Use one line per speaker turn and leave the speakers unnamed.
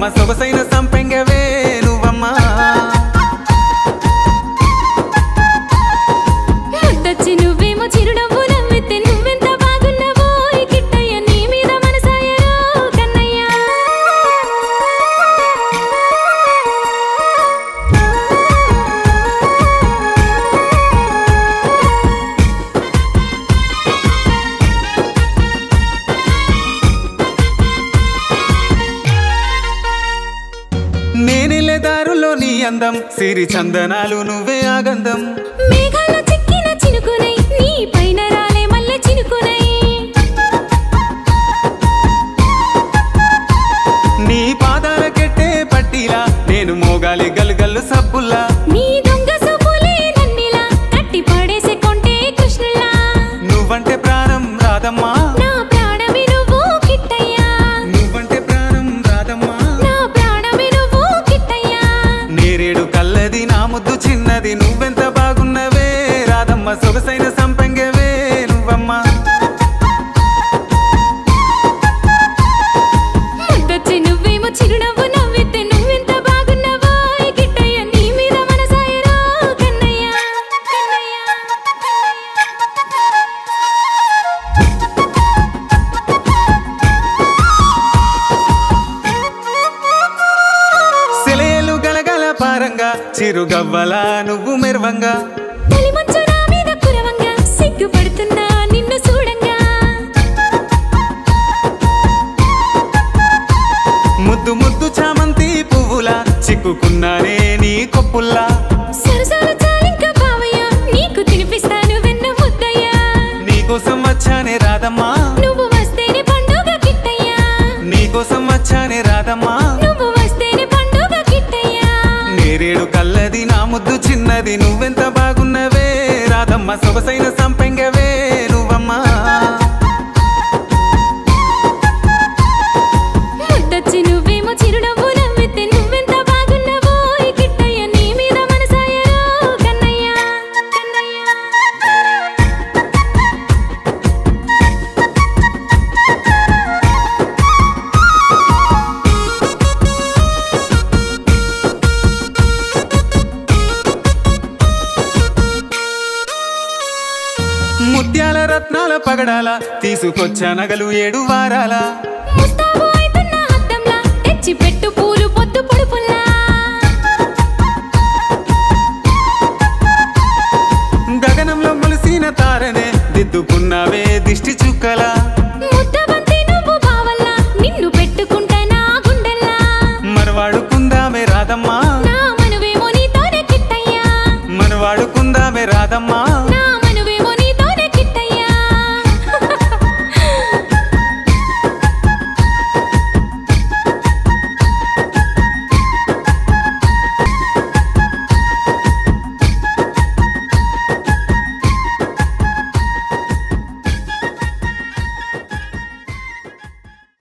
రాధమ్మ సొగసైన సంపెంగవే నువ్వమ్మా
ముద్దొచ్చి నువ్వేమో చిరునవ్వు నవ్వితే నువ్వెంత బాగున్నావో కిట్టయ్య నీ మీద మనసాయరో కన్నయ్య
నేనెళ్ళే దారుల్లో నీ అందం సిరి చందనాలు నువ్వే ఆగందం
మేఘాల చిక్కిన చినుకునై నీ పైన రాలే మల్లె చినుకునై
నీ పాదాల కెట్టే పట్టిలా నేను మోగాలి గల్గల్లు సబ్బుల్లా
నీ దొంగ సూపులే నన్నిలా కట్టి పడేసే కొంటే కృష్ణులా
నువ్వంటే ప్రాణం రాధమ్మా
నా ప్రాణమే నువ్వు కిట్టయ్యా
నువ్వంటే ప్రాణం రాధమ్మా
నా ప్రాణమే నువ్వు కిట్టయ్యా
నేరేడు కల్లది నా ముద్దు చిన్నది నువ్వెంత బాగున్నవే రాధమ్మ సొగసైన సంపెంగవే నువ్వమ్మా
ముద్దొచ్చి నువ్వేమో చిరునవ్వు నవ్వితే నువ్వెంత బాగున్నావో కిట్టయ్య నీ మీద మనసాయరో కన్నయ్య
సెలయేలు గలగల పారంగా చిరుగవ్వలా నువ్వు మెరవంగా
తలిమంచు నా మీద కురవంగా సిగ్గుపడుతున్నా నిన్ను చూడంగా
ముద్దు ముద్దు చామంతి పువ్వులా చిక్కుకున్నానే నీ కొప్పుల్లా
సరసాలు చాలింక బావయ్య నీకు తినిపిస్తాను వెన్న ముద్దయ్యా
నీకోసం వచ్చానే రాధమ్మా
నువ్వు వస్తేనే పండుగ కిట్టయ్యా
నీకోసం వచ్చానే రాధమ్మా
నువ్వు వస్తేనే పండుగ కిట్టయ్యా
నేరేడు కల్లది నా ముద్దు చిన్నది నువ్వెంత బాగున్నవే రాధమ్మ సొగసైన సంపెంగవే నువ్వమ్మా
ముద్దొచ్చి నువ్వేమో చిరునవ్వు నవ్వితే నువ్వెంత బాగున్నావో కిట్టయ్య నీ మీద మనసాయరో కన్నయ్య
ముత్యాల రత్నాల పగడాల తీసుకొచ్చా నగలు 7 వారాల
ముస్తాబు అయితున్న అద్దంలా తెచ్చి పెట్టు పూలు పొద్దు పొడుపుల్లా
గగనంలో మొలిసిన తారనే దిద్దుకున్నావే దిష్టి చుక్కలా